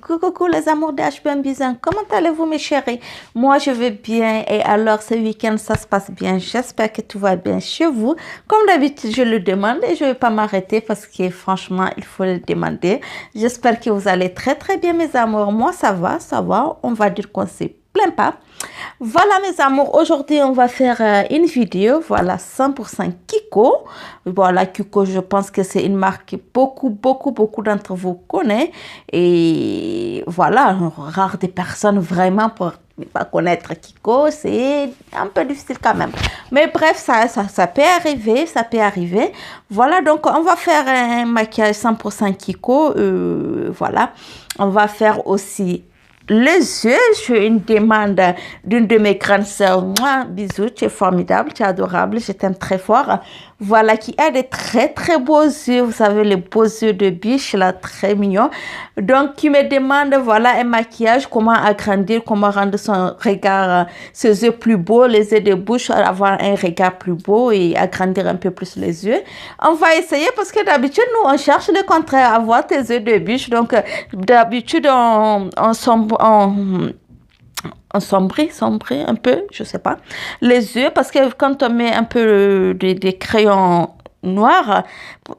Coucou les amours d'HBM Bizin, comment allez-vous mes chéris? Moi je vais bien et alors ce week-end ça se passe bien, j'espère que tout va bien chez vous. Comme d'habitude je le demande et je ne vais pas m'arrêter parce que franchement il faut le demander. J'espère que vous allez très bien mes amours, moi ça va, on va dire qu'on se plaint pas. Voilà mes amours, aujourd'hui on va faire une vidéo, voilà 100% Kiko. Voilà Kiko, je pense que c'est une marque que beaucoup d'entre vous connaissent. Et voilà, rare des personnes vraiment pour ne pas connaître Kiko, c'est un peu difficile quand même. Mais bref, ça peut arriver, Voilà, donc on va faire un maquillage 100% Kiko, voilà. On va faire aussi les yeux. J'ai une demande d'une de mes grandes sœurs. Moi, bisous, tu es formidable, tu es adorable, je t'aime très fort. Voilà, qui a des très beaux yeux. Vous savez, les beaux yeux de biche, là, très mignons. Donc, qui me demande, voilà, un maquillage, comment agrandir, comment rendre son regard, ses yeux plus beaux, les yeux de bouche, avoir un regard plus beau et agrandir un peu plus les yeux. On va essayer parce que d'habitude, nous, on cherche le contraire, avoir tes yeux de biche. Donc, d'habitude, on sombrer un peu, je sais pas, les yeux, parce que quand on met un peu des crayons noirs,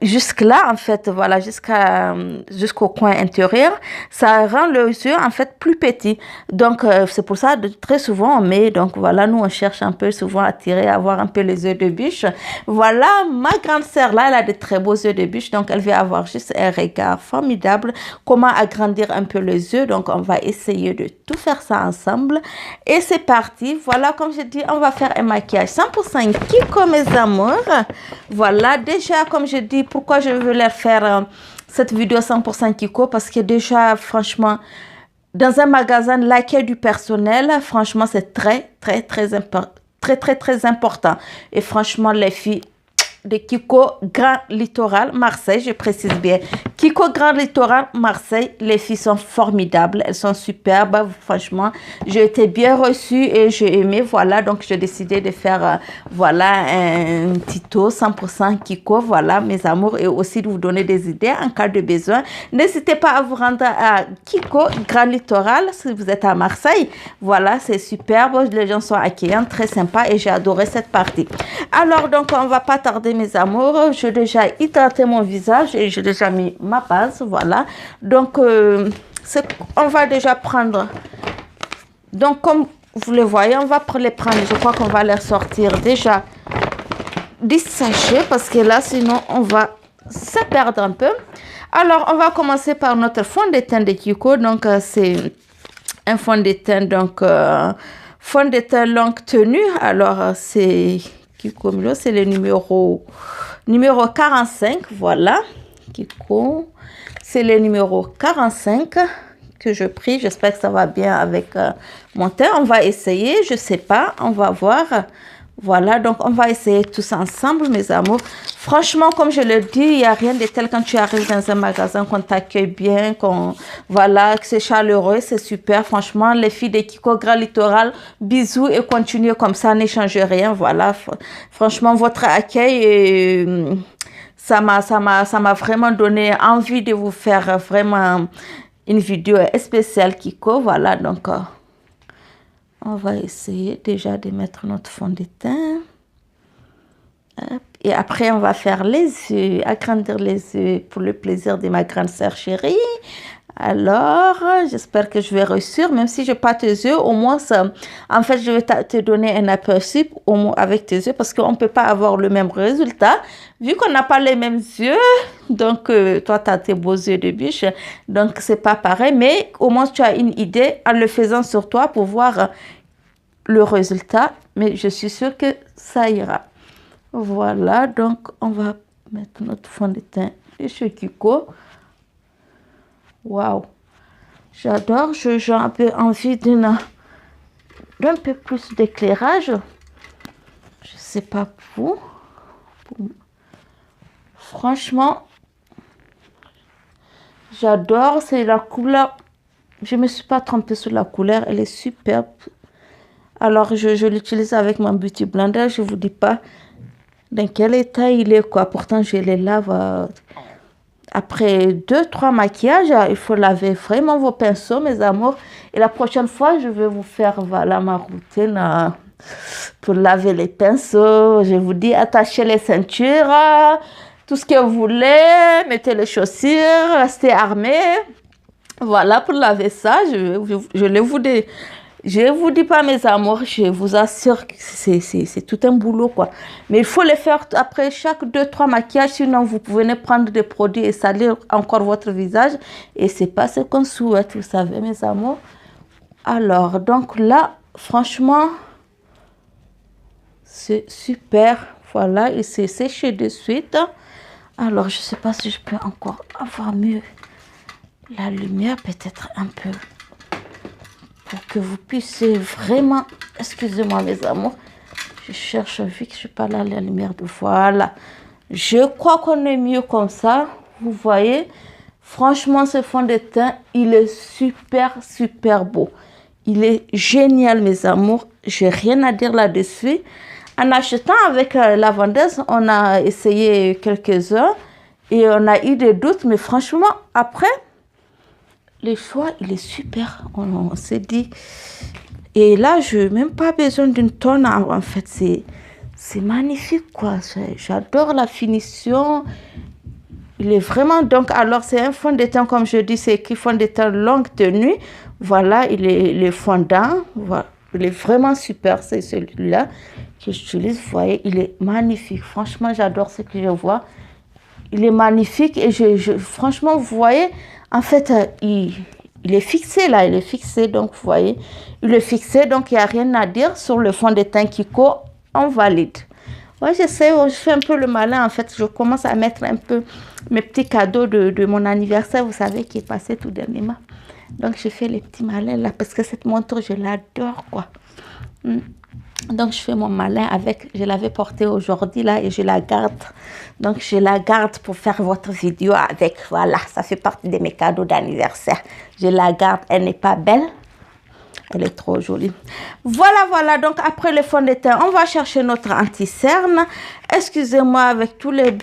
jusque là en fait, voilà, jusqu'au coin intérieur, ça rend les yeux en fait plus petits. Donc c'est pour ça très souvent on met, donc voilà, nous on cherche un peu souvent à tirer, à avoir un peu les yeux de biche. Voilà, ma grande sœur là, elle a de très beaux yeux de biche, donc elle veut avoir juste un regard formidable. Comment agrandir un peu les yeux, donc on va essayer de tout faire ça ensemble et c'est parti. Voilà, comme je dis, on va faire un maquillage 100% Kiko mes amours. Voilà, déjà comme je dis, pourquoi je voulais faire cette vidéo 100% Kiko, parce que déjà franchement dans un magasin, l'accueil du personnel, franchement c'est très important. Et franchement les filles de Kiko Grand Littoral Marseille, je précise bien, Kiko Grand Littoral Marseille, les filles sont formidables, elles sont superbes, franchement, j'ai été bien reçue et j'ai aimé, voilà, donc j'ai décidé de faire, voilà, un tuto 100% Kiko, voilà, mes amours, et aussi de vous donner des idées en cas de besoin. N'hésitez pas à vous rendre à Kiko Grand Littoral si vous êtes à Marseille, voilà, c'est superbe, les gens sont accueillants, très sympas et j'ai adoré cette partie. Alors, donc, on va pas tarder mes amours, j'ai déjà hydraté mon visage et j'ai déjà mis ma base, voilà. Donc on va déjà prendre, donc comme vous le voyez, on va les prendre, je crois qu'on va les sortir déjà 10 sachets parce que là sinon on va se perdre un peu. Alors on va commencer par notre fond de teint de Kiko, donc c'est un fond de teint, donc fond de teint longue tenue. Alors c'est Kiko Milo, c'est le numéro 45, voilà. Kiko, c'est le numéro 45 que je pris. J'espère que ça va bien avec mon teint. On va essayer, je sais pas, on va voir. Voilà, donc on va essayer tous ensemble, mes amours. Franchement, comme je le dis, il n'y a rien de tel quand tu arrives dans un magasin, qu'on t'accueille bien, voilà, que c'est chaleureux, c'est super. Franchement, les filles de Kiko Grand Littoral, bisous et continuez comme ça, n'échangez rien. Voilà, franchement, votre accueil, ça m'a vraiment donné envie de vous faire vraiment une vidéo spéciale Kiko. Voilà, donc on va essayer déjà de mettre notre fond de teint. Hop. Et après, on va faire les yeux, agrandir les yeux pour le plaisir de ma grande sœur chérie. Alors, j'espère que je vais réussir, même si je n'ai pas tes yeux, au moins, ça, en fait, je vais te donner un aperçu au moins avec tes yeux, parce qu'on ne peut pas avoir le même résultat, vu qu'on n'a pas les mêmes yeux. Donc, toi, tu as tes beaux yeux de biche, donc c'est pas pareil, mais au moins, tu as une idée en le faisant sur toi pour voir le résultat, mais je suis sûre que ça ira. Voilà, donc on va mettre notre fond de teint de chez Kiko. Waouh, j'adore, j'ai un peu envie d'un peu plus d'éclairage. Je sais pas pour vous. Franchement, j'adore, c'est la couleur. Je me suis pas trompée sur la couleur, elle est superbe. Alors, je l'utilise avec mon Beauty Blender. Je vous dis pas dans quel état il est, quoi. Pourtant, je les lave après 2-3 maquillages, il faut laver vraiment vos pinceaux, mes amours. Et la prochaine fois, je vais vous faire, voilà, ma routine pour laver les pinceaux. Je vous dis, attachez les ceintures, tout ce que vous voulez, mettez les chaussures, restez armés. Voilà, pour laver ça, je vous dis pas, mes amours, je vous assure que c'est tout un boulot, quoi. Mais il faut les faire après chaque 2-3 maquillages, sinon vous pouvez prendre des produits et salir encore votre visage. Et c'est pas ce qu'on souhaite, vous savez, mes amours. Alors, donc là, franchement, c'est super. Voilà, il s'est séché de suite. Alors, je sais pas si je peux encore avoir mieux la lumière, peut-être un peu, pour que vous puissiez vraiment, excusez-moi mes amours, je cherche, vu que je suis pas là, la lumière de, voilà, je crois qu'on est mieux comme ça, vous voyez, franchement ce fond de teint, il est super beau, il est génial mes amours, j'ai rien à dire là-dessus. En achetant avec la vendeuse, on a essayé quelques-uns et on a eu des doutes, mais franchement après, le choix, il est super. On s'est dit. Et là, je n'ai même pas besoin d'une tonne. En fait, c'est magnifique, quoi. J'adore la finition. Il est vraiment... Donc, alors, c'est un fond de teint, comme je dis, c'est écrit fond de teint longue tenue. Voilà, il est fondant. Voilà. Il est vraiment super. C'est celui-là que j'utilise. Vous voyez, il est magnifique. Franchement, j'adore ce que je vois. Il est magnifique. Et franchement, vous voyez... En fait, il est fixé là, il est fixé, donc vous voyez, il est fixé, donc il n'y a rien à dire sur le fond de teint Kiko, on valide. Ouais, je fais un peu le malin, en fait, je commence à mettre un peu mes petits cadeaux de mon anniversaire, vous savez, qui est passé tout dernièrement. Donc, je fais les petits malins là, parce que cette montre, je l'adore, quoi. Donc, je fais mon malin avec, je l'avais portée aujourd'hui là et je la garde. Donc, je la garde pour faire votre vidéo avec, voilà, ça fait partie de mes cadeaux d'anniversaire. Je la garde, elle n'est pas belle, elle est trop jolie. Voilà, donc après le fond de teint, on va chercher notre anti-cerne. Excusez-moi avec tous les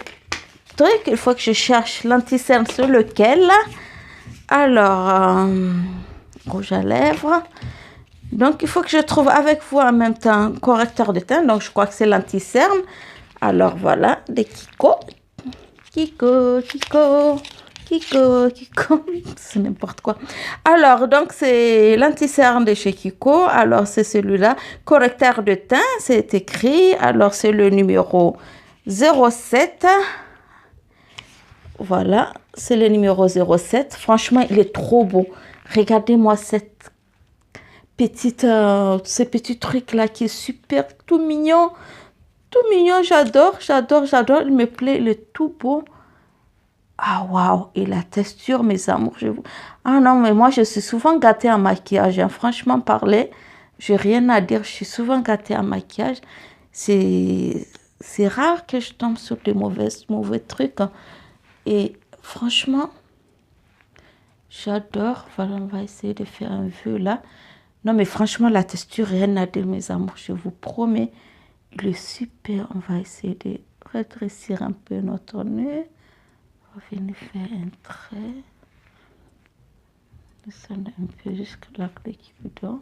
trucs, il faut que je cherche l'anti-cerne sur lequel. Alors, rouge à lèvres. Donc, il faut que je trouve avec vous en même temps correcteur de teint. Donc, je crois que c'est l'anti-cerne. Alors, voilà, des Kiko. Kiko. C'est n'importe quoi. Alors, donc, c'est l'anti-cerne de chez Kiko. Alors, c'est celui-là. Correcteur de teint, c'est écrit. Alors, c'est le numéro 07. Voilà, c'est le numéro 07. Franchement, il est trop beau. Regardez-moi ces petits trucs là qui est super, tout mignon, j'adore, il me plaît, il est tout beau. Ah waouh, et la texture, mes amours, ah non, mais moi je suis souvent gâtée en maquillage, hein. Franchement parler, j'ai rien à dire, je suis souvent gâtée en maquillage, c'est rare que je tombe sur des mauvais trucs, hein. Et franchement, j'adore. Voilà, on va essayer de faire un vœu là. Non, mais franchement, la texture, rien à dire, mes amours. Je vous promets, il est super. On va essayer de rétrécir un peu notre nez. On va venir faire un trait. Descendre un peu jusqu'à la clé qui vous donne.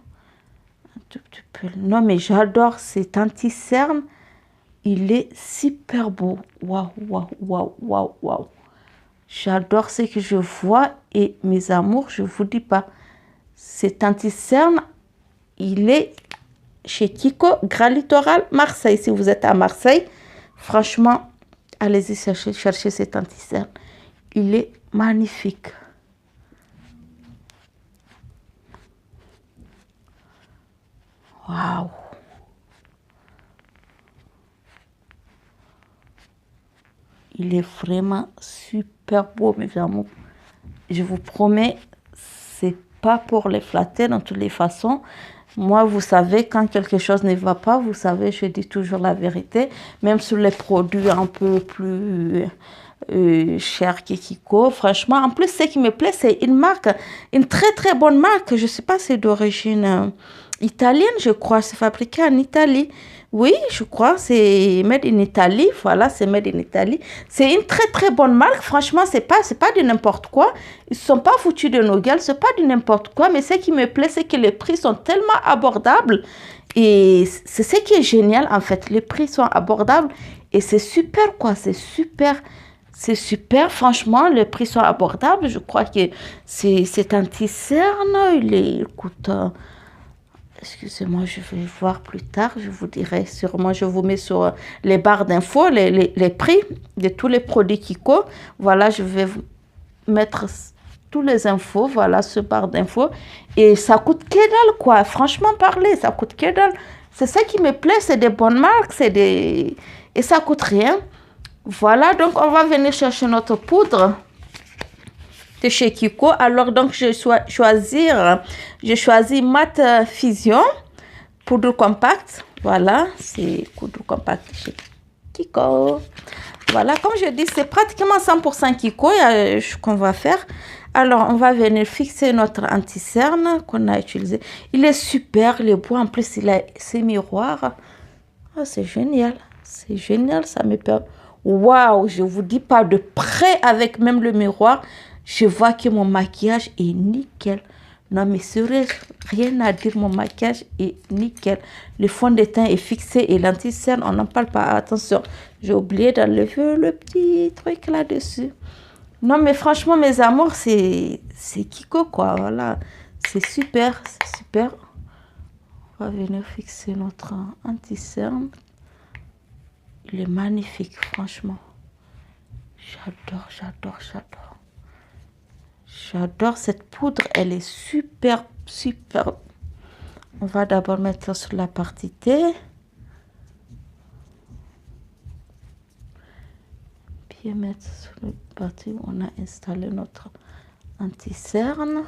Un tout petit peu. Non, mais j'adore cet anti-cerne. Il est super beau. Waouh. J'adore ce que je vois. Et mes amours, je vous dis pas. Cet anti-cerne, il est chez Kiko, Grand Littoral, Marseille. Si vous êtes à Marseille, franchement, allez-y chercher cet anti-cerne. Il est magnifique. Waouh. Il est vraiment super beau, mes amours. Je vous promets, c'est pas pour les flatter dans toutes les façons. Moi, vous savez, quand quelque chose ne va pas, vous savez, je dis toujours la vérité. Même sur les produits un peu plus chers que Kiko. Franchement, en plus, ce qui me plaît, c'est une marque, une très très bonne marque. Je sais pas si c'est d'origine italienne, je crois. C'est fabriqué en Italie. Oui, je crois. C'est made in Italy. Voilà, c'est made in Italy. C'est une très, très bonne marque. Franchement, c'est pas de n'importe quoi. Ils ne sont pas foutus de nos gueules. C'est pas de n'importe quoi. Mais ce qui me plaît, c'est que les prix sont tellement abordables. Et c'est ce qui est génial, en fait. Les prix sont abordables. Et c'est super, quoi. C'est super. C'est super, franchement, les prix sont abordables. Je crois que c'est anti-cerne. Il coûte... excusez-moi, je vais voir plus tard. Je vous dirai sûrement, je vous mets sur les barres d'infos, les prix de tous les produits Kiko. Voilà, je vais vous mettre tous les infos. Voilà, ce barre d'infos. Et ça coûte que dalle, quoi. Franchement parler, ça coûte que dalle. C'est ça qui me plaît, c'est des bonnes marques. Et ça coûte rien. Voilà, donc on va venir chercher notre poudre de chez Kiko. Alors, donc, j'ai choisi Mat Fusion, poudre compacte. Voilà, c'est poudre compacte de chez Kiko. Voilà, comme je dis, c'est pratiquement 100% Kiko qu'on va faire. Alors, on va venir fixer notre anti-cerne qu'on a utilisé. Il est super, le bois, en plus, il a ses miroirs. Oh, c'est génial, ça me permet... Waouh, je vous dis pas, de près avec même le miroir, je vois que mon maquillage est nickel. Non mais sérieux, rien à dire, mon maquillage est nickel. Le fond de teint est fixé et l'anti-cerne, on n'en parle pas. Attention, j'ai oublié d'enlever le petit truc là-dessus. Non mais franchement, mes amours, c'est Kiko, quoi. Voilà, c'est super, c'est super. On va venir fixer notre anti-cerne. Il est magnifique, franchement. J'adore, j'adore, j'adore. J'adore cette poudre. Elle est super, super. On va d'abord mettre ça sur la partie T. Puis mettre sur la partie où on a installé notre anti-cerne.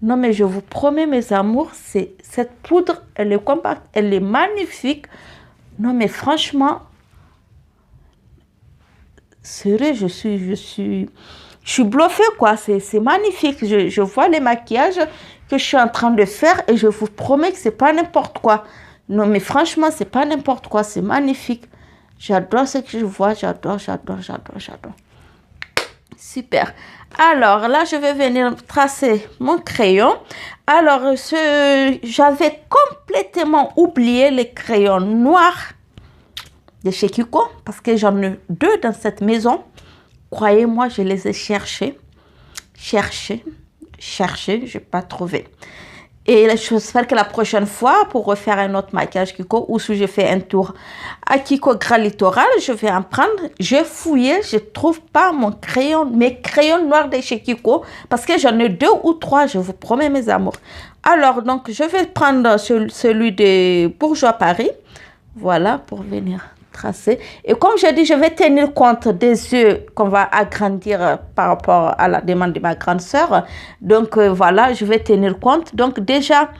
Non, mais je vous promets, mes amours, cette poudre, elle est compacte, elle est magnifique. Non, mais franchement, sérieux, je suis bluffée, quoi. C'est magnifique. Je vois les maquillages que je suis en train de faire et je vous promets que c'est pas n'importe quoi. Non, mais franchement, c'est pas n'importe quoi. C'est magnifique. J'adore ce que je vois. J'adore, j'adore, j'adore, j'adore. Super. Alors, là, je vais venir tracer mon crayon. Alors, j'avais complètement oublié les crayons noirs de chez Kiko parce que j'en ai 2 dans cette maison. Croyez-moi, je les ai cherchés, je n'ai pas trouvé. Et j'espère que la prochaine fois, pour refaire un autre maquillage Kiko, ou si je fais un tour à Kiko Grand Littoral, je vais en prendre. J'ai fouillé, je ne trouve pas mes crayons noirs de chez Kiko, parce que j'en ai 2 ou 3, je vous promets, mes amours. Alors, donc, je vais prendre celui de Bourgeois Paris. Voilà, pour venir tracer. Et comme je dis, je vais tenir compte des yeux qu'on va agrandir par rapport à la demande de ma grande sœur. Donc voilà, je vais tenir compte. Donc déjà,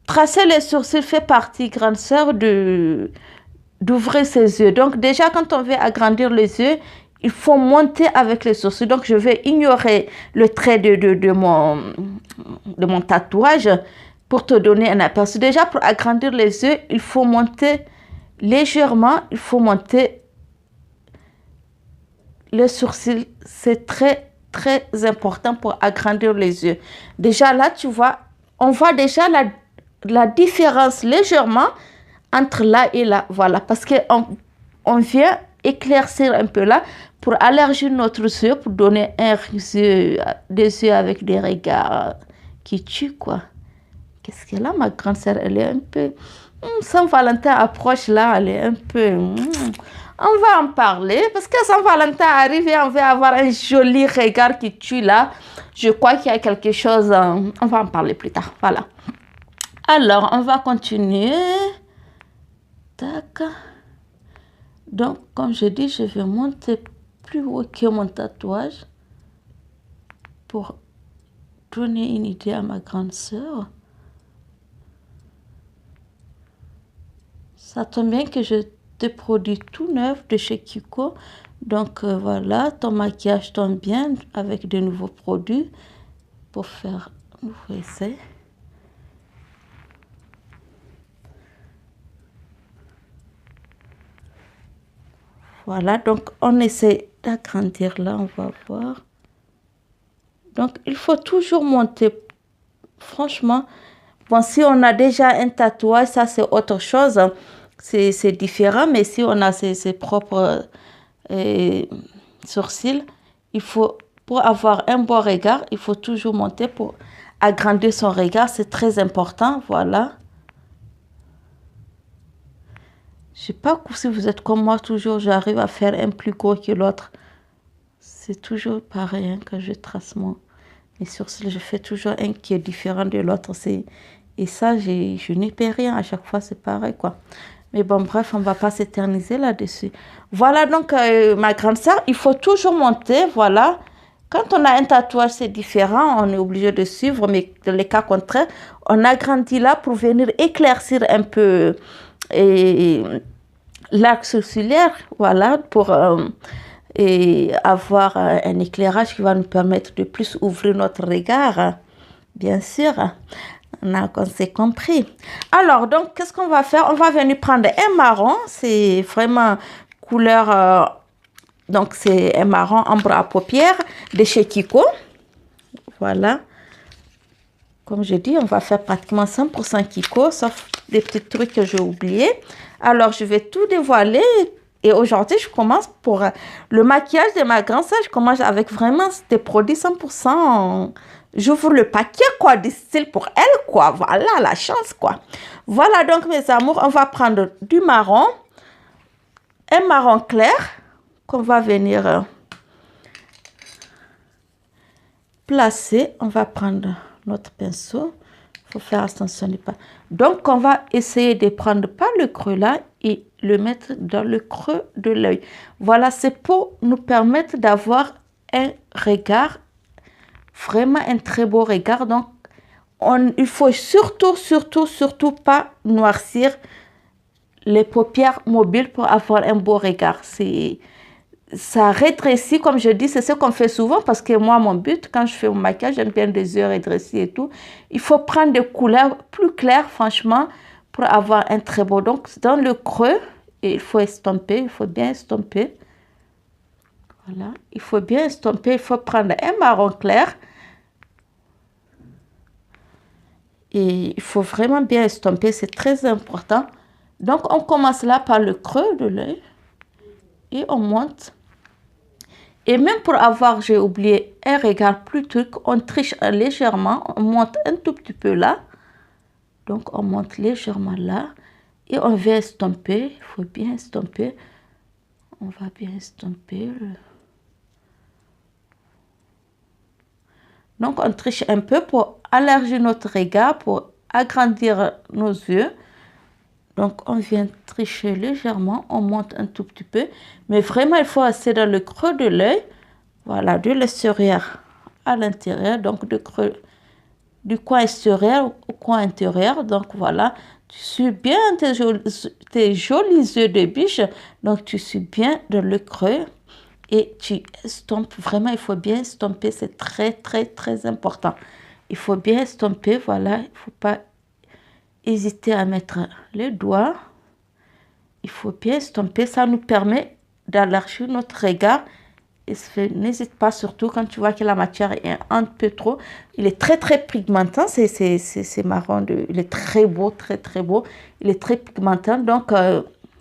tracer les sourcils fait partie, grande sœur, d'ouvrir ses yeux. Donc déjà, quand on veut agrandir les yeux, il faut monter avec les sourcils. Donc je vais ignorer le trait de mon tatouage pour te donner un aperçu. Déjà, pour agrandir les yeux, il faut monter légèrement, il faut monter le sourcil. C'est très, très important pour agrandir les yeux. Déjà là, tu vois, on voit déjà la différence légèrement entre là et là. Voilà, parce qu'on vient éclaircir un peu là pour élargir notre yeux, pour donner des yeux avec des regards qui tuent, quoi. Qu'est-ce qu'elle a, ma grande sœur? Elle est un peu... Saint-Valentin approche là, elle est un peu... On va en parler parce que Saint-Valentin arrive et on va avoir un joli regard qui tue là. Je crois qu'il y a quelque chose... on va en parler plus tard, voilà. Alors, on va continuer. Tac. Donc, comme je dis, je vais monter plus haut que mon tatouage pour donner une idée à ma grande sœur. Ça tombe bien que je te produis tout neuf de chez Kiko. Donc voilà, ton maquillage tombe bien avec de nouveaux produits pour faire un nouveau essai. Voilà, donc on essaie d'agrandir là, on va voir. Donc, il faut toujours monter. Franchement, bon, si on a déjà un tatouage, ça c'est autre chose. C'est différent, mais si on a ses propres sourcils, il faut, pour avoir un bon regard, il faut toujours monter pour agrandir son regard. C'est très important, voilà. Je ne sais pas si vous êtes comme moi, toujours j'arrive à faire un plus gros que l'autre. C'est toujours pareil hein, quand je trace mes sourcils, je fais toujours un qui est différent de l'autre. Et ça, je n'y peux rien. À chaque fois, c'est pareil, quoi. Mais bon, bref, on ne va pas s'éterniser là-dessus. Voilà, donc, ma grande sœur, il faut toujours monter, voilà. Quand on a un tatouage, c'est différent. On est obligé de suivre, mais dans les cas contraires, on agrandit là pour venir éclaircir un peu l'arc sourcilière, voilà, pour avoir un éclairage qui va nous permettre de plus ouvrir notre regard, bien sûr. On s'est compris. Alors, donc, qu'est-ce qu'on va faire? On va venir prendre un marron. C'est vraiment couleur... donc, c'est un marron ombre à paupières de chez Kiko. Voilà. Comme je dis, on va faire pratiquement 100% Kiko, sauf des petits trucs que j'ai oubliés. Alors, je vais tout dévoiler. Et aujourd'hui, je commence pour le maquillage de ma grande sœur. Je commence avec vraiment des produits 100%. J'ouvre le paquet, quoi, du style pour elle, quoi. Voilà, la chance, quoi. Voilà, donc, mes amours, on va prendre du marron. Un marron clair qu'on va venir placer. On va prendre notre pinceau. Il faut faire attention de pas. Donc, on va essayer de prendre pas le creux là et le mettre dans le creux de l'œil. Voilà, c'est pour nous permettre d'avoir un regard, vraiment un très beau regard. Donc, il faut surtout pas noircir les paupières mobiles pour avoir un beau regard. Ça rétrécit, comme je dis, c'est ce qu'on fait souvent parce que moi, mon but, quand je fais mon maquillage, j'aime bien des yeux rétrécis et tout. Il faut prendre des couleurs plus claires, franchement, pour avoir un très beau. Donc, dans le creux, et il faut estomper, il faut bien estomper. Voilà, il faut bien estomper, il faut prendre un marron clair. Et il faut vraiment bien estomper, c'est très important. Donc, on commence là par le creux de l'œil et on monte. Et même pour avoir, j'ai oublié, un regard plus truc, on triche légèrement, on monte un tout petit peu là. Donc, on monte légèrement là. Et on vient estomper, il faut bien estomper. On va bien estomper. Donc, on triche un peu pour élargir notre regard, pour agrandir nos yeux. Donc, on vient tricher légèrement, on monte un tout petit peu. Mais vraiment, il faut rester dans le creux de l'œil. Voilà, de l'extérieur à l'intérieur. Donc, du coin extérieur au coin intérieur. Donc, voilà, tu suis bien tes jolis yeux de biche. Donc, tu suis bien dans le creux. Et tu estompes. Vraiment, il faut bien estomper. C'est très important. Il faut bien estomper. Voilà, il ne faut pas hésiter à mettre les doigts. Il faut bien estomper. Ça nous permet d'élargir notre regard. Et n'hésite pas, surtout quand tu vois que la matière est un peu trop. Il est très pigmentant. C'est marron. Il est très beau, très beau. Il est très pigmentant. Donc,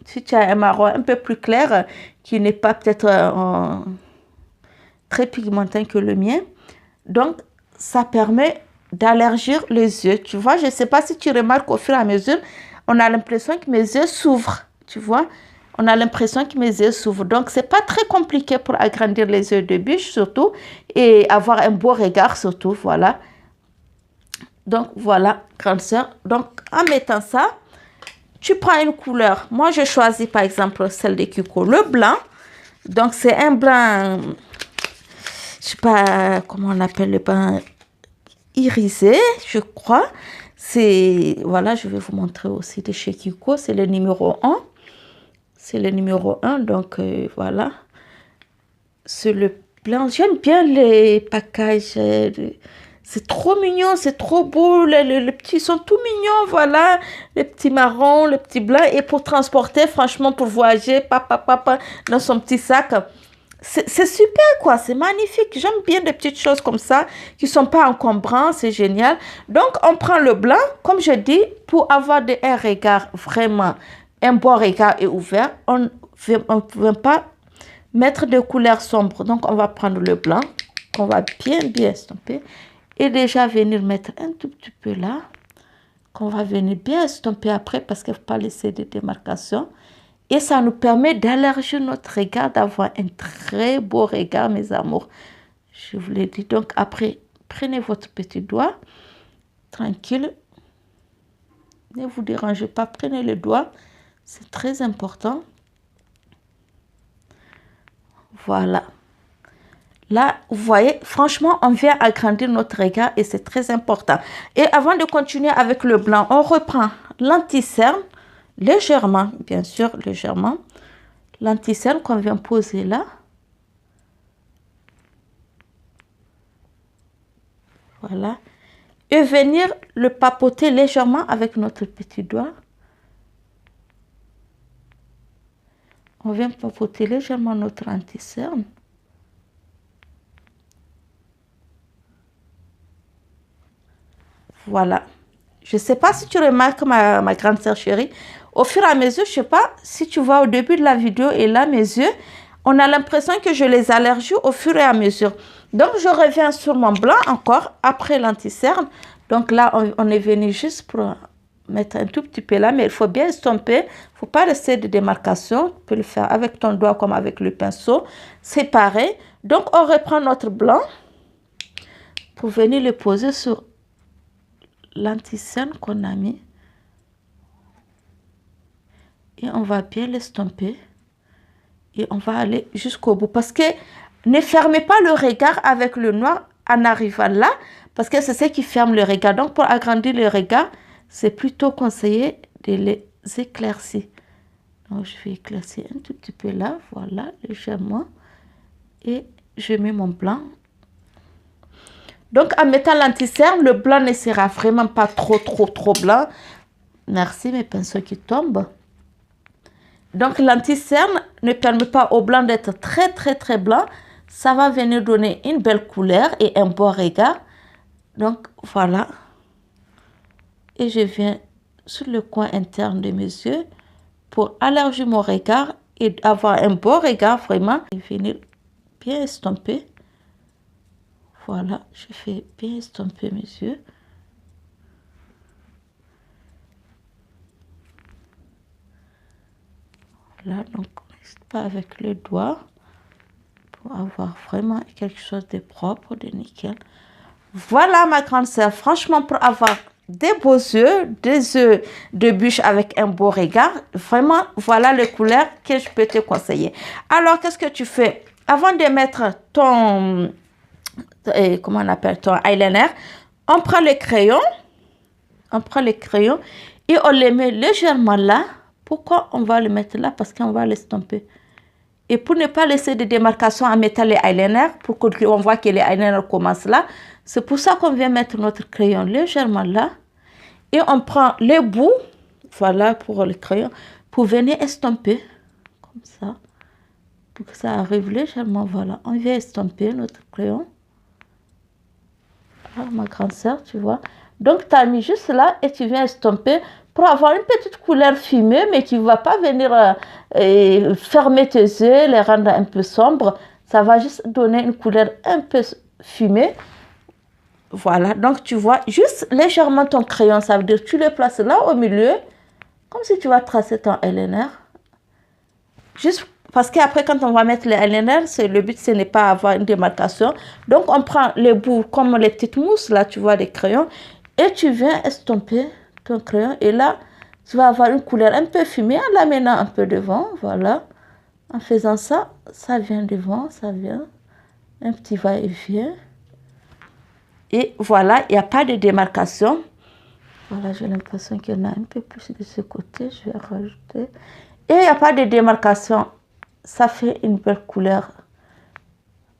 si tu as un marron un peu plus clair, qui n'est pas peut-être très pigmentant que le mien, donc ça permet d'élargir les yeux. Tu vois, je ne sais pas si tu remarques au fur et à mesure, on a l'impression que mes yeux s'ouvrent. Tu vois, on a l'impression que mes yeux s'ouvrent. Donc, ce n'est pas très compliqué pour agrandir les yeux de biche, surtout, et avoir un beau regard, surtout. Voilà. Donc, voilà, grande sœur. Donc, en mettant ça, tu prends une couleur. Moi, je choisis, par exemple, celle de Kiko, le blanc. Donc, c'est un blanc, je ne sais pas comment on appelle le blanc, irisé, je crois. C'est, voilà, je vais vous montrer aussi de chez Kiko. C'est le numéro 1. C'est le numéro 1, donc voilà. C'est le blanc. J'aime bien les packages C'est trop mignon, c'est trop beau. Les petits sont tout mignons, voilà. Les petits marrons, les petits blancs. Et pour transporter, franchement, pour voyager, papa, dans son petit sac. C'est super, quoi. C'est magnifique. J'aime bien des petites choses comme ça qui ne sont pas encombrants. C'est génial. Donc, on prend le blanc, comme je dis, pour avoir un regard vraiment, un beau regard et ouvert. On ne veut pas mettre de couleurs sombres. Donc, on va prendre le blanc, qu'on va bien estomper. Et déjà venir mettre un tout petit peu là, qu'on va venir bien estomper après parce qu'il ne faut pas laisser de démarcation. Et ça nous permet d'élargir notre regard, d'avoir un très beau regard, mes amours. Je vous l'ai dit. Donc après, prenez votre petit doigt, tranquille. Ne vous dérangez pas, prenez le doigt. C'est très important. Voilà. Là, vous voyez, franchement, on vient agrandir notre regard et c'est très important. Et avant de continuer avec le blanc, on reprend l'anti-cerne, légèrement, bien sûr, légèrement. L'anti-cerne qu'on vient poser là. Voilà. Et venir le papoter légèrement avec notre petit doigt. On vient papoter légèrement notre anti-cerne. Voilà. Je ne sais pas si tu remarques ma grande sœur chérie. Au fur et à mesure, je ne sais pas si tu vois au début de la vidéo et là, mes yeux, on a l'impression que je les allergie au fur et à mesure. Donc, je reviens sur mon blanc encore après l'anti-cerne. Donc là, on est venu juste pour mettre un tout petit peu là, mais il faut bien estomper. Il ne faut pas laisser de démarcation. Tu peux le faire avec ton doigt comme avec le pinceau. C'est pareil. Donc, on reprend notre blanc pour venir le poser sur l'anti-cerne qu'on a mis. Et on va bien l'estomper. Et on va aller jusqu'au bout. Parce que ne fermez pas le regard avec le noir en arrivant là. Parce que c'est ce qui ferme le regard. Donc pour agrandir le regard, c'est plutôt conseillé de les éclaircir. Donc je vais éclaircir un tout petit peu là. Voilà, légèrement. Et je mets mon blanc. Donc en mettant l'anti-cerne, le blanc ne sera vraiment pas trop blanc. Merci mes pinceaux qui tombent. Donc l'anti-cerne ne permet pas au blanc d'être très blanc. Ça va venir donner une belle couleur et un beau regard. Donc voilà. Et je viens sur le coin interne de mes yeux pour élargir mon regard et avoir un beau regard vraiment. Et venir bien estomper. Voilà, je fais bien estomper mes yeux. Là, donc, n'hésite pas avec le doigt pour avoir vraiment quelque chose de propre, de nickel. Voilà ma grande sœur, franchement, pour avoir des beaux yeux, des yeux de bûche avec un beau regard, vraiment, voilà les couleurs que je peux te conseiller. Alors, qu'est-ce que tu fais? Avant de mettre ton, comment on appelle, ton eyeliner, on prend les crayons, et on les met légèrement là. Pourquoi on va le mettre là? Parce qu'on va l'estomper. Et pour ne pas laisser de démarcation en mettant les eyeliners, pour qu'on voit que les eyeliners commencent là, c'est pour ça qu'on vient mettre notre crayon légèrement là. Et on prend les bouts, voilà pour le crayon, pour venir estomper, comme ça. Pour que ça arrive légèrement, voilà. On vient estomper notre crayon. Ah, ma grande sœur, tu vois. Donc, tu as mis juste là et tu viens estomper pour avoir une petite couleur fumée, mais qui ne va pas venir fermer tes yeux, les rendre un peu sombres. Ça va juste donner une couleur un peu fumée. Voilà, donc tu vois juste légèrement ton crayon, ça veut dire que tu le places là au milieu, comme si tu vas tracer ton eyeliner. Juste parce qu'après, quand on va mettre les eyeliners, le but, ce n'est pas avoir une démarcation. Donc, on prend les bouts comme les petites mousses, là, tu vois, des crayons, et tu viens estomper ton crayon. Et là, tu vas avoir une couleur un peu fumée en l'amenant un peu devant, voilà. En faisant ça, ça vient devant, ça vient. Un petit va-et-vient. Et voilà, il n'y a pas de démarcation. Voilà, j'ai l'impression qu'il y en a un peu plus de ce côté. Je vais rajouter. Et il n'y a pas de démarcation. Ça fait une belle couleur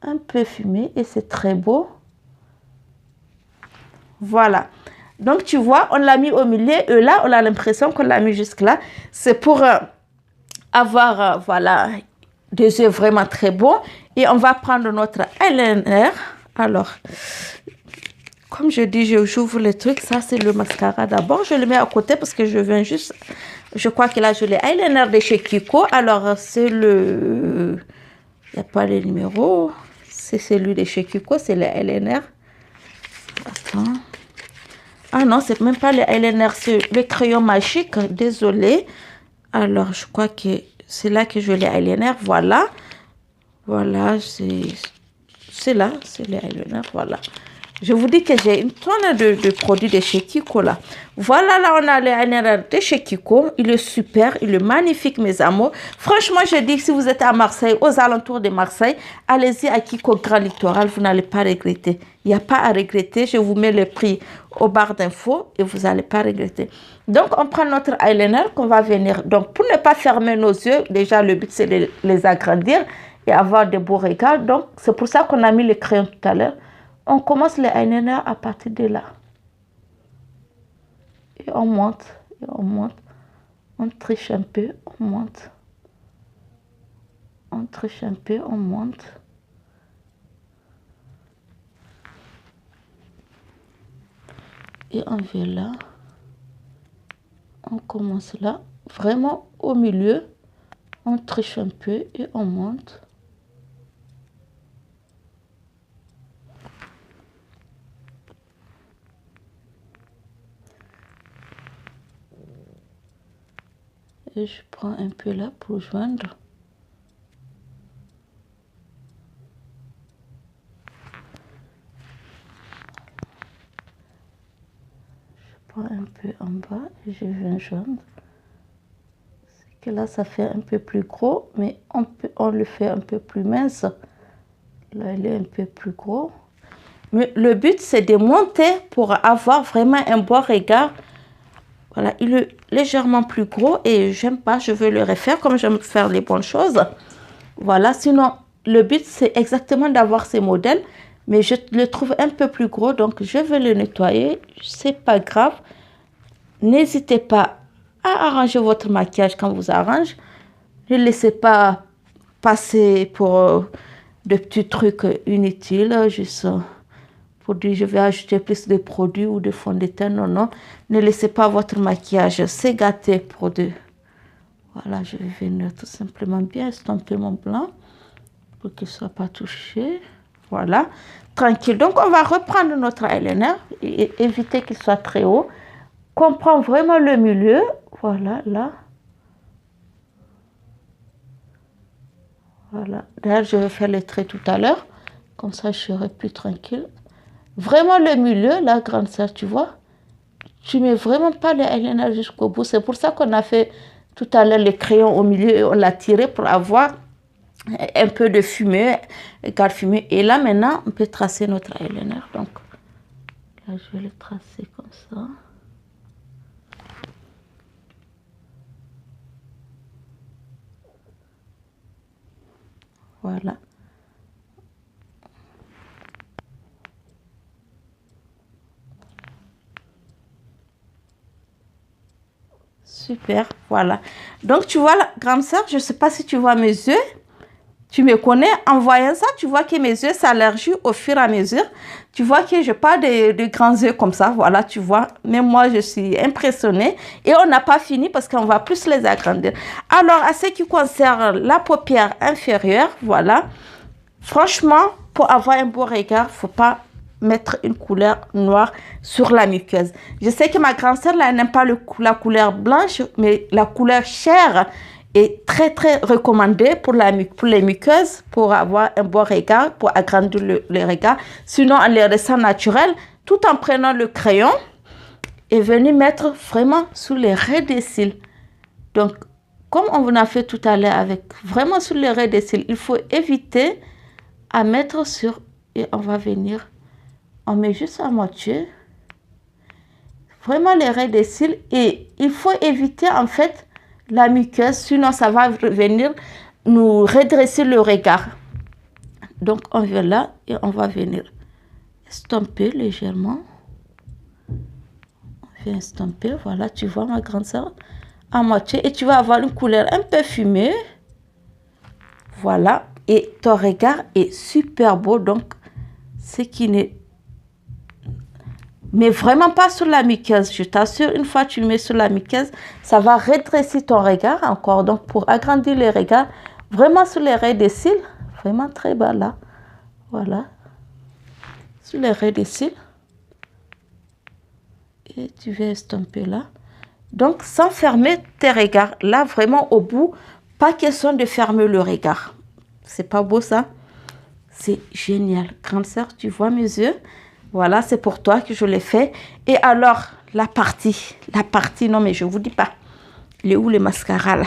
un peu fumée et c'est très beau. Voilà. Donc, tu vois, on l'a mis au milieu et là, on a l'impression qu'on l'a mis jusque là. C'est pour avoir, voilà, des yeux vraiment très beaux. Et on va prendre notre eyeliner. Alors, comme je dis, j'ouvre le truc. Ça, c'est le mascara d'abord. Je le mets à côté parce que je viens juste... Je crois que là, je l'ai eyeliner de chez Kiko. Alors, c'est le... Il n'y a pas les numéros. C'est celui de chez Kiko. C'est le eyeliner. Attends. Ah non, c'est même pas le eyeliner. C'est le crayon magique. Désolée. Alors, je crois que c'est là que je l'ai eyeliner. Voilà. Voilà, c'est là. C'est le eyeliner. Voilà. Je vous dis que j'ai une tonne de produits de chez Kiko là. Voilà, là on a le eyeliner de chez Kiko. Il est super, il est magnifique mes amours. Franchement, je dis que si vous êtes à Marseille, aux alentours de Marseille, allez-y à Kiko Grand Littoral, vous n'allez pas regretter. Il n'y a pas à regretter. Je vous mets le prix au barre d'infos et vous n'allez pas regretter. Donc, on prend notre eyeliner qu'on va venir. Donc, pour ne pas fermer nos yeux, déjà le but c'est de les agrandir et avoir de beaux regards. Donc, c'est pour ça qu'on a mis le crayon tout à l'heure. On commence le eyeliner à partir de là. Et on monte, et on monte. On triche un peu, on monte. On triche un peu, on monte. Et on vient là. On commence là. Vraiment au milieu. On triche un peu et on monte. Et je prends un peu là pour joindre. Je prends un peu en bas et je viens joindre. C'est que là, ça fait un peu plus gros, mais on le fait un peu plus mince. Là, il est un peu plus gros. Mais le but, c'est de monter pour avoir vraiment un beau regard. Voilà, il est légèrement plus gros et j'aime pas, je veux le refaire comme j'aime faire les bonnes choses. Voilà, sinon, le but, c'est exactement d'avoir ces modèles, mais je le trouve un peu plus gros, donc je vais le nettoyer. C'est pas grave. N'hésitez pas à arranger votre maquillage quand vous arrangez. Ne laissez pas passer pour de petits trucs inutiles, juste... pour dire je vais ajouter plus de produits ou de fond de teint. Non, non. Ne laissez pas votre maquillage se gâter pour de... Voilà, je vais venir tout simplement bien estomper mon blanc pour qu'il ne soit pas touché. Voilà, tranquille. Donc, on va reprendre notre eyeliner et éviter qu'il soit très haut. Qu'on prend vraiment le milieu. Voilà, là. Voilà. D'ailleurs, je vais faire les traits tout à l'heure. Comme ça, je serai plus tranquille. Vraiment le milieu, la grande sœur, tu vois. Tu mets vraiment pas le eyeliner jusqu'au bout. C'est pour ça qu'on a fait tout à l'heure les crayons au milieu et on l'a tiré pour avoir un peu de fumée, garde fumée. Et là maintenant, on peut tracer notre eyeliner. Donc là, je vais le tracer comme ça. Voilà. Super, voilà. Donc, tu vois, la grande sœur, je ne sais pas si tu vois mes yeux. Tu me connais, en voyant ça, tu vois que mes yeux s'élargissent au fur et à mesure. Tu vois que je n'ai pas de grands yeux comme ça, voilà, tu vois. Même moi, je suis impressionnée. Et on n'a pas fini parce qu'on va plus les agrandir. Alors, à ce qui concerne la paupière inférieure, voilà. Franchement, pour avoir un beau regard, il ne faut pas mettre une couleur noire sur la muqueuse. Je sais que ma grande sœur, elle n'aime pas la couleur blanche, mais la couleur chair est très, très recommandée pour les muqueuses, pour avoir un beau regard, pour agrandir le regard. Sinon, on les ressent naturels, tout en prenant le crayon et venir mettre vraiment sous les raies des cils. Donc, comme on vous a fait tout à l'heure avec vraiment sous les raies des cils, il faut éviter à mettre sur, et on va venir, on met juste à moitié, vraiment les raies des cils, et il faut éviter en fait la muqueuse, sinon ça va venir nous redresser le regard. Donc on vient là et on va venir estomper légèrement. vais estomper. Voilà, tu vois ma grande soeur, à moitié. Et tu vas avoir une couleur un peu fumée. Voilà. Et ton regard est super beau. Donc, ce qui n'est... Mais vraiment pas sur la muqueuse. Je t'assure, une fois que tu le mets sur la muqueuse, ça va redresser ton regard encore. Donc, pour agrandir les regards, vraiment sur les raies des cils. Vraiment très bas là. Voilà. Sur les raies des cils. Et tu vas estomper là. Donc, sans fermer tes regards. Là, vraiment au bout, pas question de fermer le regard. C'est pas beau ça? C'est génial. Grande sœur, tu vois mes yeux? Voilà, c'est pour toi que je l'ai fait. Et alors, la partie, non mais je vous dis pas. Il est où le mascara là?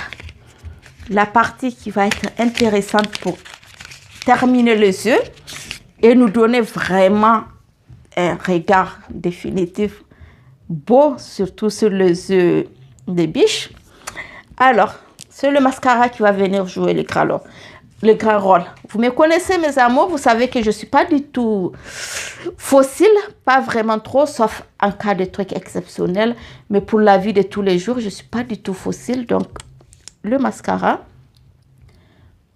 La partie qui va être intéressante pour terminer les yeux et nous donner vraiment un regard définitif beau, surtout sur les yeux des biches. Alors, c'est le mascara qui va venir jouer le grand rôle. Vous me connaissez, mes amours, vous savez que je ne suis pas du tout fossile, pas vraiment trop, sauf en cas de trucs exceptionnels. Mais pour la vie de tous les jours, je ne suis pas du tout fossile. Donc, le mascara.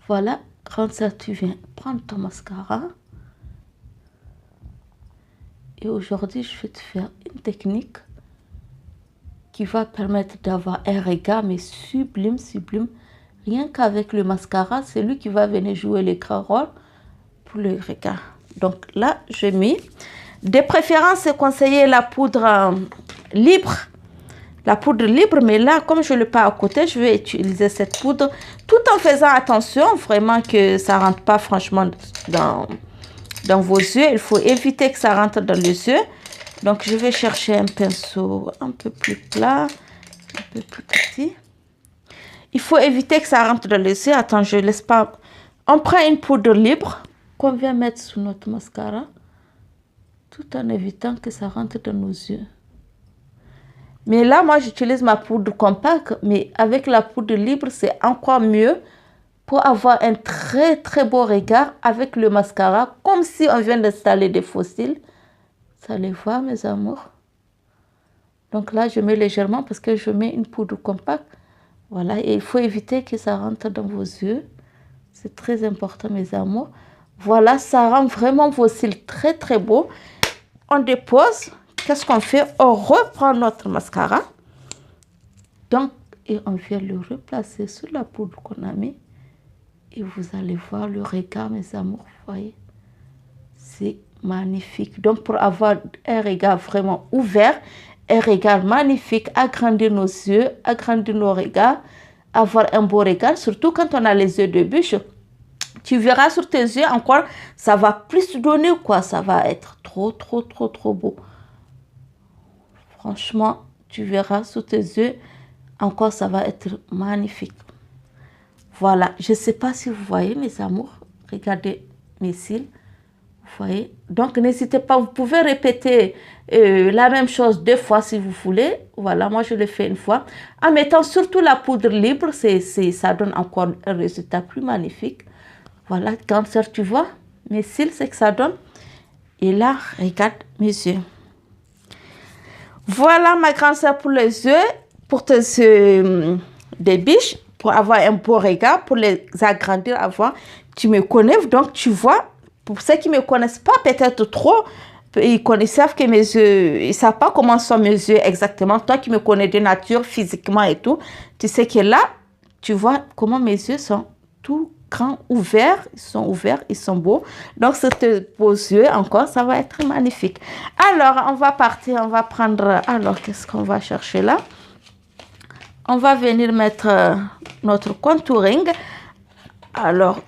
Voilà, grande sœur, tu viens prendre ton mascara. Et aujourd'hui, je vais te faire une technique qui va permettre d'avoir un regard, mais sublime, sublime. Rien qu'avec le mascara, c'est lui qui va venir jouer le grand rôle pour le regard. Donc là, je mets. De préférence, c'est conseillé la poudre libre. La poudre libre, mais là, comme je ne l'ai pas à côté, je vais utiliser cette poudre tout en faisant attention, vraiment que ça ne rentre pas franchement dans vos yeux. Il faut éviter que ça rentre dans les yeux. Donc, je vais chercher un pinceau un peu plus plat, un peu plus petit. Il faut éviter que ça rentre dans les yeux. Attends, je ne laisse pas. On prend une poudre libre qu'on vient mettre sous notre mascara, tout en évitant que ça rentre dans nos yeux. Mais là, moi, j'utilise ma poudre compacte, mais avec la poudre libre, c'est encore mieux pour avoir un très, très beau regard avec le mascara, comme si on vient d'installer des fossiles. Vous allez voir, mes amours. Donc là, je mets légèrement parce que je mets une poudre compacte. Voilà, et il faut éviter que ça rentre dans vos yeux. C'est très important, mes amours. Voilà, ça rend vraiment vos cils très, très beaux. On dépose. Qu'est-ce qu'on fait? On reprend notre mascara. Donc, et on vient le replacer sur la poudre qu'on a mis. Et vous allez voir le regard, mes amours. Vous voyez? C'est magnifique. Donc, pour avoir un regard vraiment ouvert, un regard magnifique, agrandir nos yeux, agrandir nos regards, avoir un beau regard, surtout quand on a les yeux de bûche. Tu verras sur tes yeux encore, ça va plus donner quoi. Ça va être trop, trop, trop, trop beau. Franchement, tu verras sous tes yeux, encore ça va être magnifique. Voilà, je ne sais pas si vous voyez mes amours. Regardez mes cils. Vous voyez? Donc, n'hésitez pas, vous pouvez répéter la même chose 2 fois si vous voulez. Voilà, moi je le fais une fois. En mettant surtout la poudre libre, ça donne encore un résultat plus magnifique. Voilà, grande sœur, tu vois, mes cils, c'est que ça donne. Et là, regarde mes yeux. Voilà, ma grande sœur, pour les yeux, pour tes yeux des biches, pour avoir un beau regard, pour les agrandir, avoir. Tu me connais, donc tu vois. Pour ceux qui ne me connaissent pas peut-être trop, ils savent que mes yeux, ils ne savent pas comment sont mes yeux exactement. Toi qui me connais de nature, physiquement et tout, tu sais que là, tu vois comment mes yeux sont tout grands, ouverts. Ils sont beaux. Donc, ces beaux yeux, encore, ça va être magnifique. Alors, on va partir, on va prendre... Alors, qu'est-ce qu'on va chercher là? On va venir mettre notre contouring. Alors,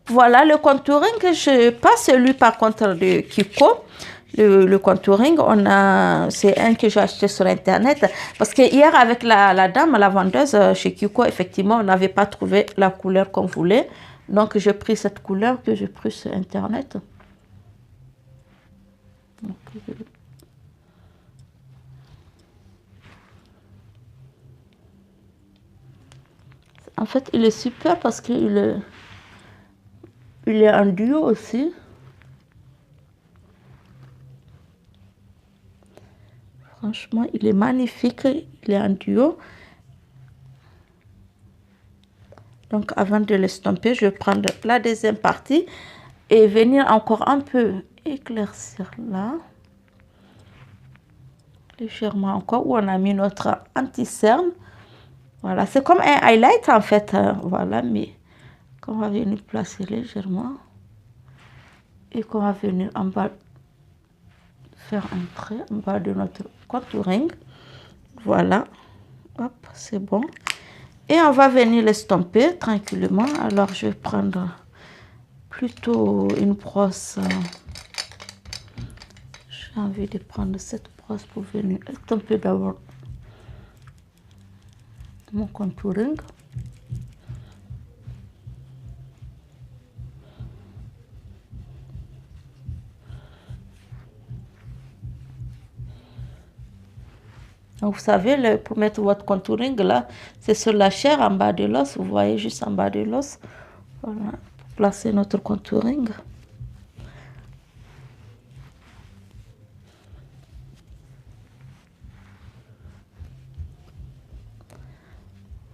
voilà le contouring, pas celui par contre de Kiko. Le contouring, c'est un que j'ai acheté sur internet. Parce que hier, avec la dame, la vendeuse chez Kiko, effectivement, on n'avait pas trouvé la couleur qu'on voulait. Donc, j'ai pris cette couleur que j'ai prise sur internet. En fait, il est super parce qu'il est en duo aussi. Franchement, il est magnifique. Il est en duo. Donc, avant de l'estomper, je vais prendre la deuxième partie et venir encore un peu éclaircir là. Légèrement encore, où on a mis notre anti-cerne. Voilà, c'est comme un highlight en fait. Voilà, mais qu'on va venir placer légèrement. Et qu'on va venir en bas, faire un trait en bas de notre contouring. Voilà, hop, c'est bon. Et on va venir l'estomper tranquillement. Alors, je vais prendre plutôt une brosse. J'ai envie de prendre cette brosse pour venir estomper d'abord mon contouring. Donc, vous savez, pour mettre votre contouring, là, c'est sur la chair en bas de l'os. Vous voyez juste en bas de l'os. Voilà, pour placer notre contouring.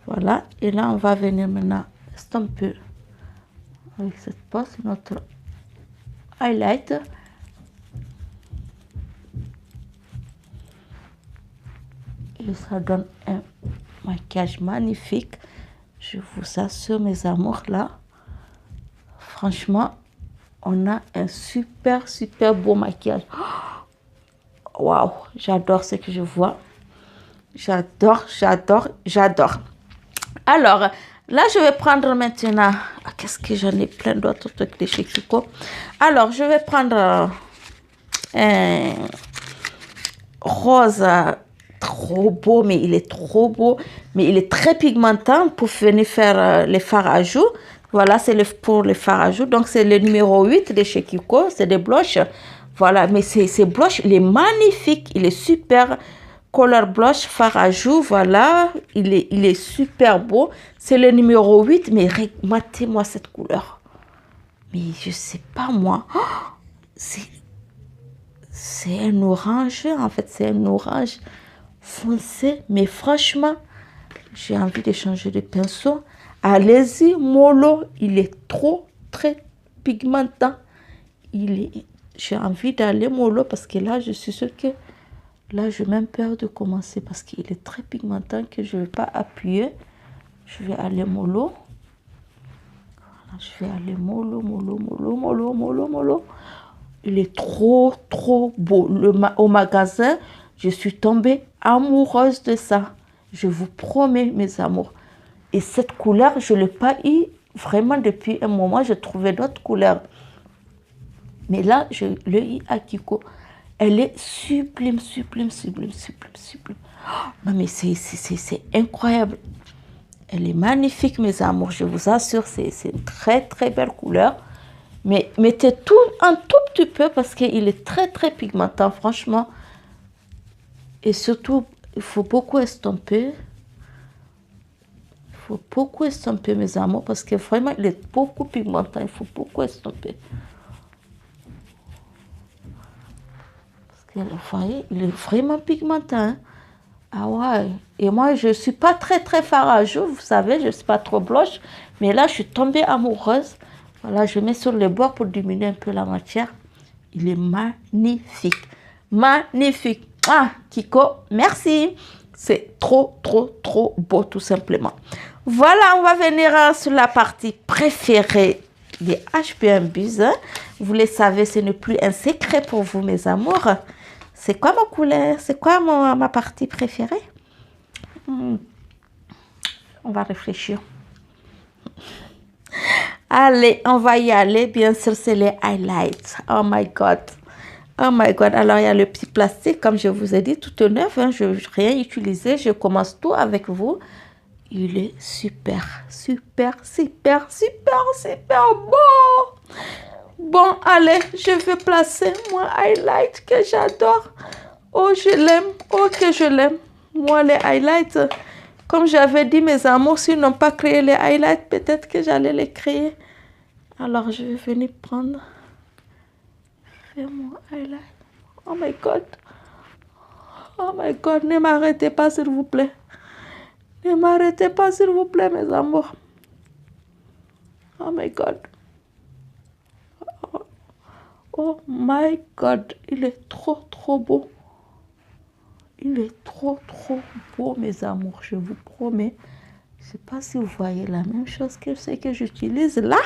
Voilà, et là, on va venir maintenant estomper avec cette brosse notre highlight. Et ça donne un maquillage magnifique. Je vous assure, mes amours, là. Franchement, on a un super beau maquillage. Waouh, j'adore ce que je vois. J'adore. Alors, là, je vais prendre maintenant... Qu'est-ce que j'en ai plein d'autres trucs de chez Kiko. Alors, je vais prendre un rose trop beau, mais il est trop beau. Mais il est très pigmentant pour venir faire les fards à joues. Voilà, c'est pour les fards à joues. Donc, c'est le numéro 8 de chez Kiko. C'est des blushs. Voilà, mais ces blushs, il est magnifique. Il est super. Color blush, fard à joues, voilà. Il est super beau. C'est le numéro 8, mais matez-moi cette couleur. Mais je sais pas, moi. Oh, c'est un orange, en fait. C'est un orange foncé. Mais franchement, j'ai envie de changer de pinceau. Allez-y, mollo. Il est très pigmentant. J'ai envie d'aller mollo parce que là, je suis sûre que là, j'ai même peur de commencer parce qu'il est très pigmentant que je ne vais pas appuyer. Je vais aller mollo. Voilà, je vais aller mollo. Il est trop beau. Au magasin, je suis tombée amoureuse de ça. Je vous promets, mes amours. Et cette couleur, je ne l'ai pas eu vraiment depuis un moment. Je trouvais d'autres couleurs. Mais là, je l'ai eu à Kiko. Elle est sublime. Oh, non, mais c'est incroyable. Elle est magnifique, mes amours. Je vous assure, c'est une très belle couleur. Mais mettez tout un tout petit peu parce qu'il est très pigmentant, franchement. Et surtout, il faut beaucoup estomper. Il faut beaucoup estomper, mes amours, parce que vraiment, il est beaucoup pigmentant. Il faut beaucoup estomper. Vous voyez, il est vraiment pigmentant. Hein? Ah ouais. Et moi, je ne suis pas très fard à joues, vous savez, je ne suis pas trop blanche. Mais là, je suis tombée amoureuse. Voilà, je mets sur le bord pour diminuer un peu la matière. Il est magnifique. Magnifique. Ah, Kiko, merci. C'est trop beau, tout simplement. Voilà, on va venir sur la partie préférée des HB1 Buzz. Vous le savez, ce n'est plus un secret pour vous, mes amours. C'est quoi ma couleur? C'est quoi ma partie préférée? On va réfléchir. Allez, on va y aller. Bien sûr, c'est les highlights. Oh my God. Alors, il y a le petit plastique, comme je vous ai dit, tout neuf. Hein, je n'ai rien utilisé. Je commence tout avec vous. Il est super beau. Bon, allez, je vais placer mon highlight que j'adore. Oh, je l'aime. Oh, que je l'aime. Moi, les highlights, comme j'avais dit, mes amours, s'ils n'ont pas créé les highlights, peut-être que j'allais les créer. Alors, je vais venir prendre. Fais mon highlight. Oh my God. Oh my God, ne m'arrêtez pas, s'il vous plaît. Ne m'arrêtez pas, s'il vous plaît, mes amours. Oh my God. Oh my God, il est trop, trop beau. Il est trop, trop beau, mes amours, je vous promets. Je ne sais pas si vous voyez la même chose que ce que j'utilise là.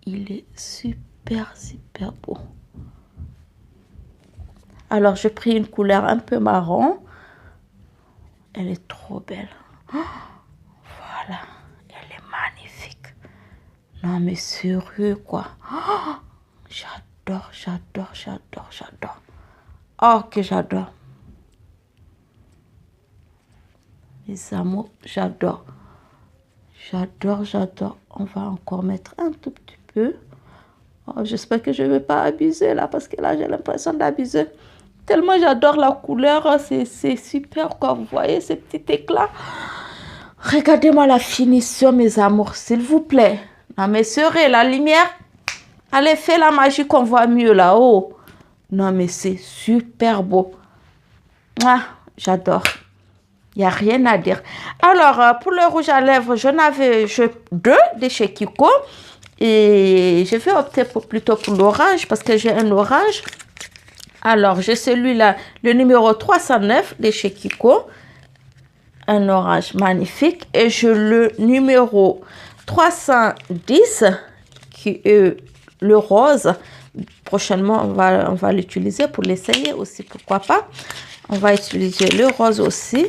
Il est super, super beau. Alors, j'ai pris une couleur un peu marron. Elle est trop belle. Oh, voilà, elle est magnifique. Non, mais sérieux, quoi. Oh, j'adore, j'adore, j'adore, j'adore. Oh, que j'adore. Les amours, j'adore. J'adore, j'adore. On va encore mettre un tout petit peu. Oh, j'espère que je ne vais pas abuser là, parce que là, j'ai l'impression d'abuser. Tellement j'adore la couleur, c'est super, quoi. Vous voyez ces petits éclats? Regardez-moi la finition, mes amours, s'il vous plaît. Non, mais sérieux, la lumière, allez, fais la magie qu'on voit mieux là-haut. Non, mais c'est super beau. Ah, j'adore. Il n'y a rien à dire. Alors, pour le rouge à lèvres, j'en avais deux de chez Kiko. Et je vais opter plutôt pour l'orange parce que j'ai un orange. Alors, j'ai celui-là, le numéro 309 de chez Kiko. Un orange magnifique. Et j'ai le numéro 310 qui est le rose. Prochainement, on va l'utiliser pour l'essayer aussi, pourquoi pas. On va utiliser le rose aussi.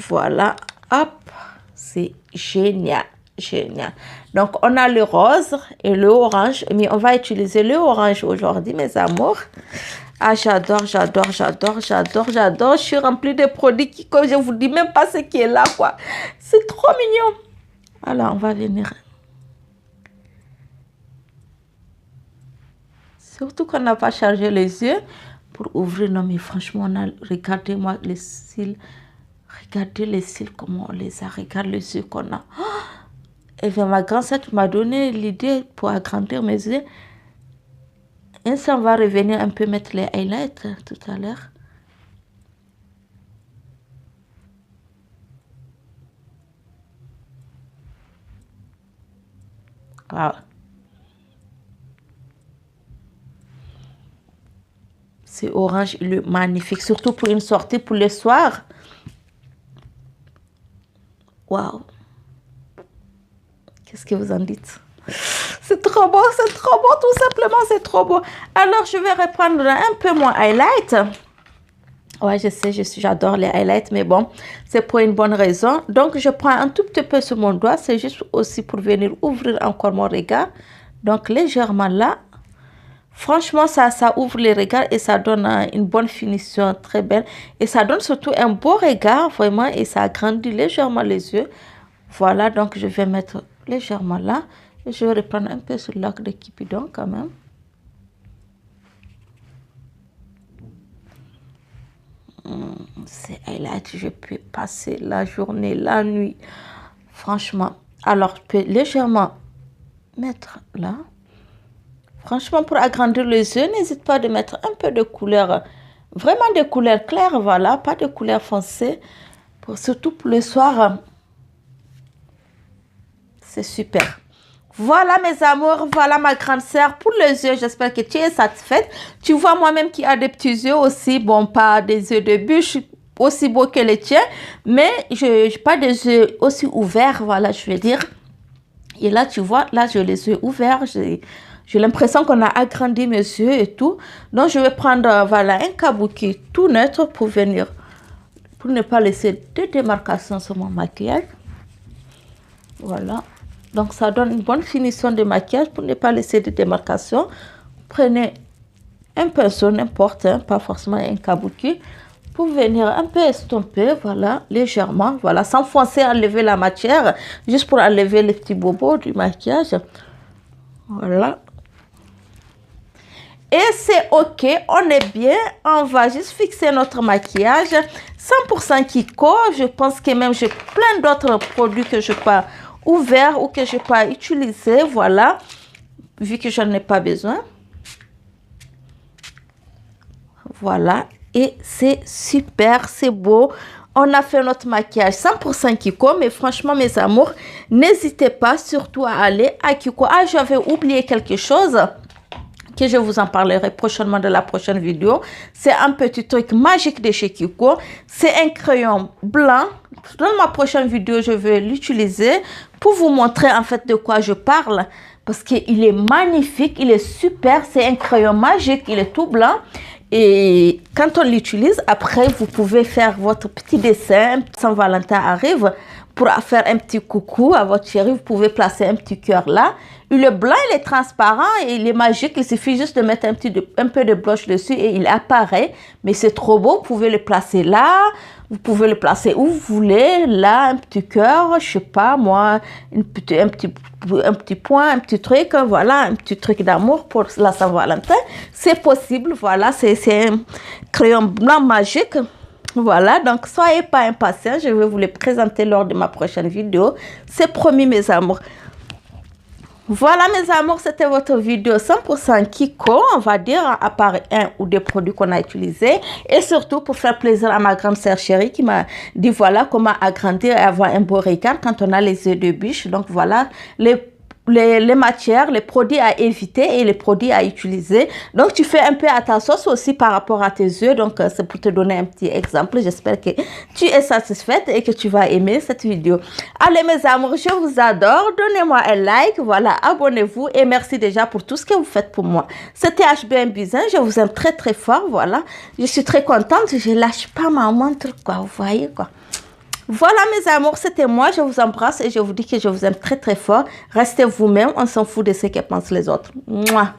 Voilà, hop, c'est génial, génial. Donc, on a le rose et le orange, mais on va utiliser le orange aujourd'hui, mes amours. Ah, j'adore, j'adore, j'adore, j'adore, j'adore. Je suis remplie de produits qui, comme je vous dis même pas ce qui est là, quoi. C'est trop mignon. Alors, on va venir. Surtout qu'on n'a pas chargé les yeux pour ouvrir. Non, mais franchement, regardez-moi les cils. Regardez les cils, comment on les a. Regarde les yeux qu'on a. Et bien, ma grand-sœur m'a donné l'idée pour agrandir mes yeux. Et ça, on va revenir un peu mettre les highlights tout à l'heure. Wow. C'est orange, il est magnifique. Surtout pour une sortie pour le soir. Waouh. Qu'est-ce que vous en dites? C'est trop beau, tout simplement, c'est trop beau. Alors, je vais reprendre un peu mon highlight. Ouais, je sais, j'adore les highlights, mais bon, c'est pour une bonne raison. Donc, je prends un tout petit peu sur mon doigt. C'est juste aussi pour venir ouvrir encore mon regard. Donc, légèrement là. Franchement, ça ouvre les regards et ça donne une bonne finition très belle. Et ça donne surtout un beau regard, vraiment, et ça agrandit légèrement les yeux. Voilà, donc je vais mettre légèrement là. Et je vais reprendre un peu sur l'arc de Cupidon quand même. C'est highlight, je peux passer la journée, la nuit. Franchement, alors je peux légèrement mettre là. Franchement, pour agrandir les yeux, n'hésite pas de mettre un peu de couleur, vraiment de couleur claire, voilà, pas de couleur foncée, surtout pour le soir. C'est super. Voilà mes amours, voilà ma grande sœur pour les yeux. J'espère que tu es satisfaite. Tu vois moi-même qui a des petits yeux aussi, bon, pas des yeux de bûche aussi beaux que les tiens, mais je n'ai pas des yeux aussi ouverts, voilà, je veux dire. Et là, tu vois, là, j'ai les yeux ouverts, j'ai l'impression qu'on a agrandi mes yeux et tout. Donc, je vais prendre, voilà, un kabuki tout neutre pour venir, pour ne pas laisser de démarcations sur mon maquillage. Voilà. Donc, ça donne une bonne finition de maquillage pour ne pas laisser de démarcations. Prenez un pinceau, n'importe, hein, pas forcément un kabuki, pour venir un peu estomper, voilà, légèrement, voilà, sans forcer, enlever la matière, juste pour enlever les petits bobos du maquillage. Voilà. Et c'est ok, on est bien. On va juste fixer notre maquillage. 100% Kiko. Je pense que même j'ai plein d'autres produits que je n'ai pas ouverts ou que je n'ai pas utilisés. Voilà. Vu que je n'en ai pas besoin. voilà. Et c'est super, c'est beau. On a fait notre maquillage 100% Kiko, mais franchement, mes amours, n'hésitez pas surtout à aller à Kiko. Ah, j'avais oublié quelque chose que je vous en parlerai prochainement de la prochaine vidéo. C'est un petit truc magique de chez Kiko. C'est un crayon blanc. Dans ma prochaine vidéo, je vais l'utiliser pour vous montrer en fait de quoi je parle. Parce qu'il est magnifique, il est super. C'est un crayon magique, il est tout blanc. Et quand on l'utilise, après, vous pouvez faire votre petit dessin. Saint-Valentin arrive, pour faire un petit coucou à votre chérie, vous pouvez placer un petit cœur là. Et le blanc, il est transparent et il est magique. Il suffit juste de mettre un peu de blush dessus et il apparaît. Mais c'est trop beau. Vous pouvez le placer là. Vous pouvez le placer où vous voulez. Là, un petit cœur, je sais pas moi, un petit point, un petit truc. Voilà, un petit truc d'amour pour la Saint-Valentin. C'est possible. Voilà, c'est un crayon blanc magique. Voilà, donc soyez pas impatients, je vais vous les présenter lors de ma prochaine vidéo. C'est promis, mes amours. Voilà, mes amours, c'était votre vidéo 100% Kiko, on va dire, à part un ou deux produits qu'on a utilisés. Et surtout pour faire plaisir à ma grande sœur chérie qui m'a dit, voilà, comment agrandir et avoir un beau regard quand on a les yeux de biche. Donc voilà, les matières, les produits à éviter et les produits à utiliser. Donc, tu fais un peu à ta sauce aussi par rapport à tes yeux. Donc, c'est pour te donner un petit exemple. J'espère que tu es satisfaite et que tu vas aimer cette vidéo. Allez, mes amours, je vous adore. Donnez-moi un like. Voilà, abonnez-vous et merci déjà pour tout ce que vous faites pour moi. C'était HBM Bizin. Je vous aime très, très fort. Voilà, je suis très contente. Je lâche pas ma montre, quoi. Vous voyez, quoi. Voilà, mes amours, c'était moi. Je vous embrasse et je vous dis que je vous aime très, très fort. Restez vous-même. On s'en fout de ce que pensent les autres. Mouah.